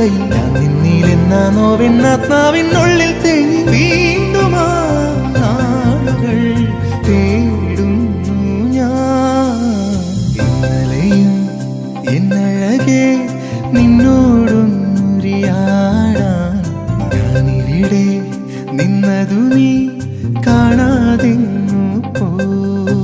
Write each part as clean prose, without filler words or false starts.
കൂടെയില്ല നിന്നിലെന്ന നോവെന്നാത്മാവിനുള്ളിൽ തേങ്ങി വീണ്ടും ആ നാളുകൾ തേടുന്നു ഞാൻ. ഇന്നലെയും എന്നഴകെ നിന്നോടൊന്നുരിയാടാൻ ഞാനിവിടെ നിന്നതു നീ കാണാതെങ്ങു പോയി.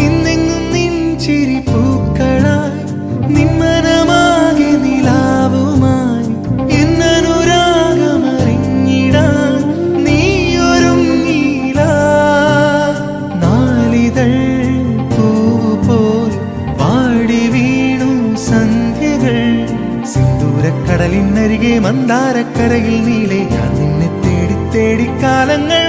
ഇന്നെങ്ങും നിൻ ചിരി പൂക്കളായി നിന്മനമാകെ നിലാവുമായി എന്നനുരാഗമറിഞ്ഞിടാൻ നീയൊരുങ്ങിയില്ല. നാളിതൾ പൂപോൽ പാടി വീണു സന്ധ്യകൾ സിന്ദൂരക്കടലിനരികെ മന്ദാരക്കരയിൽ നീളെ ഞാൻ നിന്നെ തേടി തേടി കാലങ്ങൾ